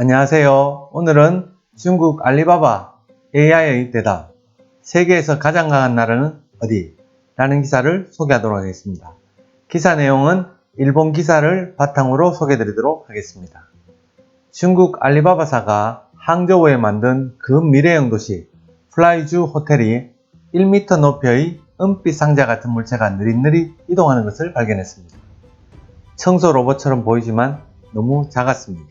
안녕하세요. 오늘은 중국 알리바바 AI의 대답, 세계에서 가장 강한 나라는 어디? 라는 기사를 소개하도록 하겠습니다. 기사 내용은 일본 기사를 바탕으로 소개해드리도록 하겠습니다. 중국 알리바바사가 항저우에 만든 근미래형 도시 플라이주 호텔이 1m 높이의 은빛 상자 같은 물체가 느릿느릿 이동하는 것을 발견했습니다. 청소 로봇처럼 보이지만 너무 작았습니다.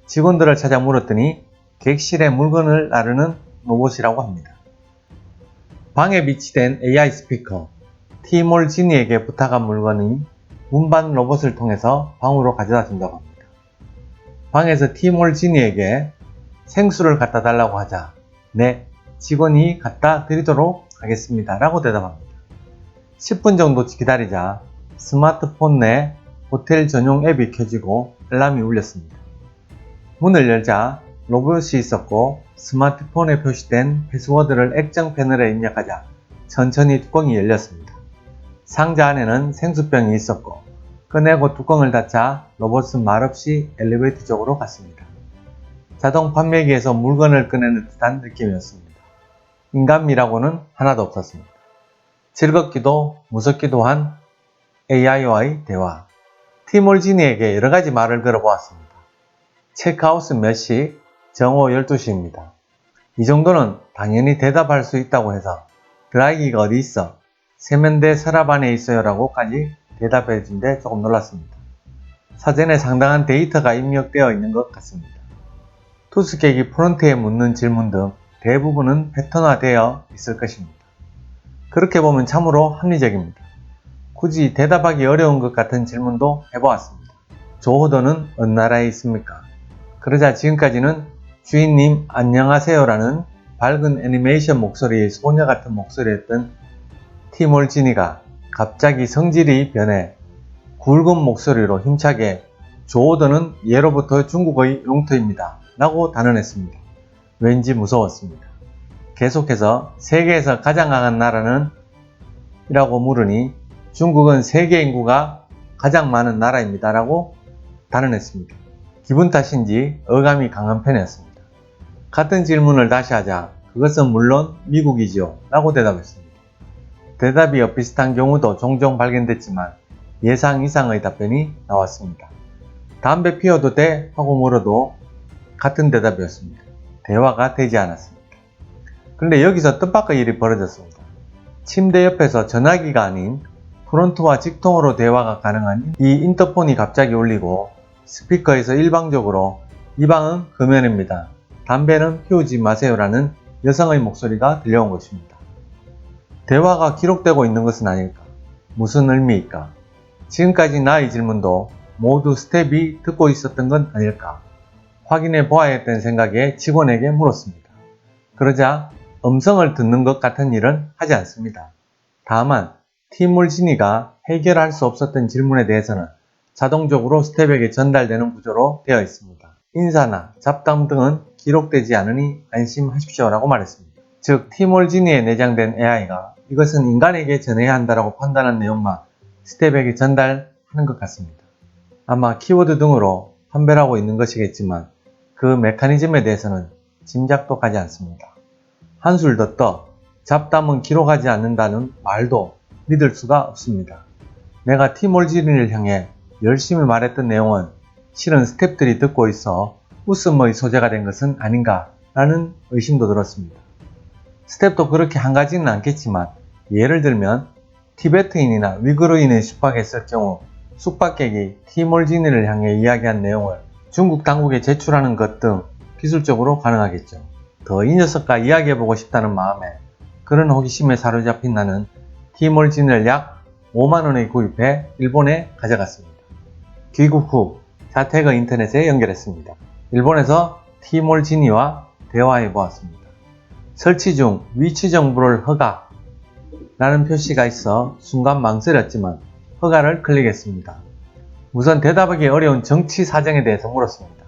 직원들을 찾아 물었더니 객실에 물건을 나르는 로봇이라고 합니다. 방에 비치된 AI 스피커 티몰 지니에게 부탁한 물건이 운반 로봇을 통해서 방으로 가져다 준다고 합니다. 방에서 티몰 지니에게 생수를 갖다 달라고 하자 네, 직원이 갖다 드리도록 하겠습니다 라고 대답합니다. 10분 정도 기다리자 스마트폰 내 호텔 전용 앱이 켜지고 알람이 울렸습니다. 문을 열자 로봇이 있었고 스마트폰에 표시된 패스워드를 액정 패널에 입력하자 천천히 뚜껑이 열렸습니다. 상자 안에는 생수병이 있었고 꺼내고 뚜껑을 닫자 로봇은 말없이 엘리베이터 쪽으로 갔습니다. 자동 판매기에서 물건을 꺼내는 듯한 느낌이었습니다. 인간미라고는 하나도 없었습니다. 즐겁기도 무섭기도 한 AI와의 대화. 티몰 지니에게 여러가지 말을 걸어보았습니다. 체크아웃은 몇 시? 정오 12시입니다. 이 정도는 당연히 대답할 수 있다고 해서 드라이기가 어디 있어? 세면대 서랍 안에 있어요 라고까지 대답해 준 데 조금 놀랐습니다. 사전에 상당한 데이터가 입력되어 있는 것 같습니다. 투숙객이 프론트에 묻는 질문 등 대부분은 패턴화되어 있을 것입니다. 그렇게 보면 참으로 합리적입니다. 굳이 대답하기 어려운 것 같은 질문도 해보았습니다. 조호더는 어느 나라에 있습니까? 그러자 지금까지는 주인님 안녕하세요 라는 밝은 애니메이션 목소리의 소녀 같은 목소리였던 티몰 지니가 갑자기 성질이 변해 굵은 목소리로 힘차게 조호더는 예로부터 중국의 용토입니다 라고 단언했습니다. 왠지 무서웠습니다. 계속해서 세계에서 가장 강한 나라는? 이라고 물으니 중국은 세계 인구가 가장 많은 나라입니다 라고 단언했습니다. 기분 탓인지 어감이 강한 편이었습니다. 같은 질문을 다시 하자 그것은 물론 미국이지요 라고 대답했습니다. 대답이 엇비슷한 경우도 종종 발견됐지만 예상 이상의 답변이 나왔습니다. 담배 피워도 돼? 하고 물어도 같은 대답이었습니다. 대화가 되지 않았습니다. 그런데 여기서 뜻밖의 일이 벌어졌습니다. 침대 옆에서 전화기가 아닌 프론트와 직통으로 대화가 가능한 이 인터폰이 갑자기 울리고 스피커에서 일방적으로 이 방은 금연입니다. 담배는 피우지 마세요 라는 여성의 목소리가 들려온 것입니다. 대화가 기록되고 있는 것은 아닐까? 무슨 의미일까? 지금까지 나의 질문도 모두 스텝이 듣고 있었던 건 아닐까? 확인해 보아야겠다는 생각에 직원에게 물었습니다. 그러자 음성을 듣는 것 같은 일은 하지 않습니다. 다만 티몰 지니가 해결할 수 없었던 질문에 대해서는 자동적으로 스텝에게 전달되는 구조로 되어 있습니다. 인사나 잡담 등은 기록되지 않으니 안심하십시오 라고 말했습니다. 즉 티몰 지니에 내장된 AI가 이것은 인간에게 전해야 한다고 판단한 내용만 스텝에게 전달하는 것 같습니다. 아마 키워드 등으로 판별하고 있는 것이겠지만 그 메커니즘에 대해서는 짐작도 가지 않습니다. 한술 더 떠 잡담은 기록하지 않는다는 말도 믿을 수가 없습니다. 내가 티몰 지니를 향해 열심히 말했던 내용은 실은 스태프들이 듣고 있어 웃음의 소재가 된 것은 아닌가 라는 의심도 들었습니다. 스텝도 그렇게 한 가지는 않겠지만 예를 들면 티베트인이나 위구르인의 숙박했을 경우 숙박객이 티몰 지니를 향해 이야기한 내용을 중국 당국에 제출하는 것 등 기술적으로 가능하겠죠. 더 이 녀석과 이야기해보고 싶다는 마음에 그런 호기심에 사로잡힌 나는 티몰 지니를 약 5만원에 구입해 일본에 가져갔습니다. 귀국 후 자택의 인터넷에 연결했습니다. 일본에서 티몰 지니와 대화해 보았습니다. 설치 중 위치 정보를 허가 라는 표시가 있어 순간 망설였지만 허가를 클릭했습니다. 우선 대답하기 어려운 정치 사정에 대해서 물었습니다.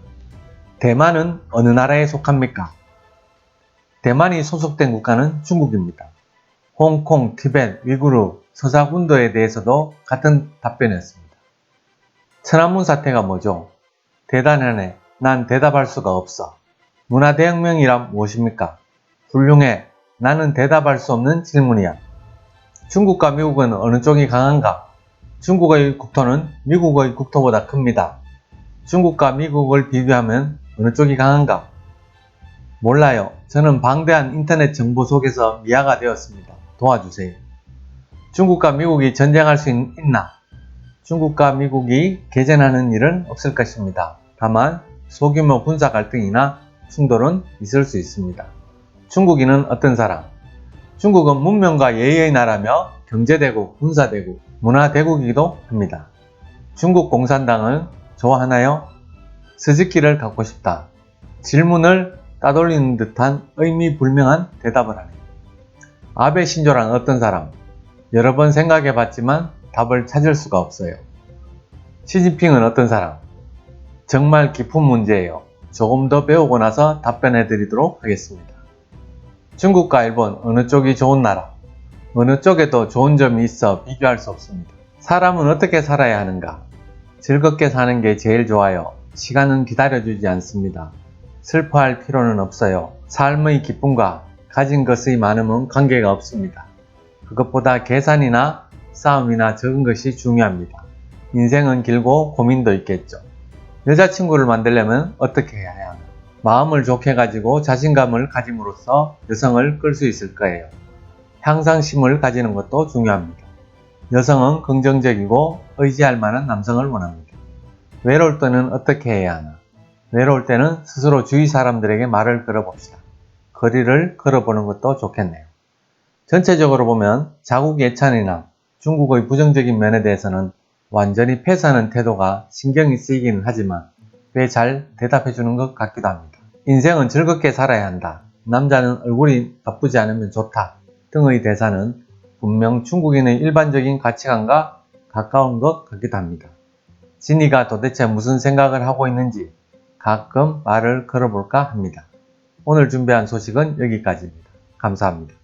대만은 어느 나라에 속합니까? 대만이 소속된 국가는 중국입니다. 홍콩, 티벳, 위구르, 서사군도에 대해서도 같은 답변이었습니다. 천안문 사태가 뭐죠? 대단하네. 난 대답할 수가 없어. 문화대혁명이란 무엇입니까? 훌륭해. 나는 대답할 수 없는 질문이야. 중국과 미국은 어느 쪽이 강한가? 중국의 국토는 미국의 국토보다 큽니다. 중국과 미국을 비교하면 어느 쪽이 강한가? 몰라요. 저는 방대한 인터넷 정보 속에서 미아가 되었습니다. 도와주세요. 중국과 미국이 전쟁할 수 있나? 중국과 미국이 개전하는 일은 없을 것입니다. 다만 소규모 군사 갈등이나 충돌은 있을 수 있습니다. 중국인은 어떤 사람? 중국은 문명과 예의의 나라며 경제대국, 군사대국, 문화대국이기도 합니다. 중국 공산당을 좋아하나요? 스즈키를 갖고 싶다. 질문을 따돌리는 듯한 의미불명한 대답을 하네요. 아베 신조란 어떤 사람? 여러 번 생각해봤지만 답을 찾을 수가 없어요. 시진핑은 어떤 사람? 정말 깊은 문제예요. 조금 더 배우고 나서 답변해드리도록 하겠습니다. 중국과 일본 어느 쪽이 좋은 나라? 어느 쪽에도 좋은 점이 있어 비교할 수 없습니다. 사람은 어떻게 살아야 하는가? 즐겁게 사는 게 제일 좋아요. 시간은 기다려주지 않습니다. 슬퍼할 필요는 없어요. 삶의 기쁨과 가진 것의 많음은 관계가 없습니다. 그것보다 계산이나 싸움이나 적은 것이 중요합니다. 인생은 길고 고민도 있겠죠. 여자친구를 만들려면 어떻게 해야 하나? 마음을 좋게 가지고 자신감을 가짐으로써 여성을 끌 수 있을 거예요. 향상심을 가지는 것도 중요합니다. 여성은 긍정적이고 의지할 만한 남성을 원합니다. 외로울 때는 어떻게 해야 하나? 외로울 때는 스스로 주위 사람들에게 말을 걸어봅시다. 거리를 걸어보는 것도 좋겠네요. 전체적으로 보면 자국 예찬이나 중국의 부정적인 면에 대해서는 완전히 패스하는 태도가 신경이 쓰이기는 하지만 꽤 잘 대답해주는 것 같기도 합니다. 인생은 즐겁게 살아야 한다. 남자는 얼굴이 나쁘지 않으면 좋다. 등의 대사는 분명 중국인의 일반적인 가치관과 가까운 것 같기도 합니다. 진이가 도대체 무슨 생각을 하고 있는지 가끔 말을 걸어볼까 합니다. 오늘 준비한 소식은 여기까지입니다. 감사합니다.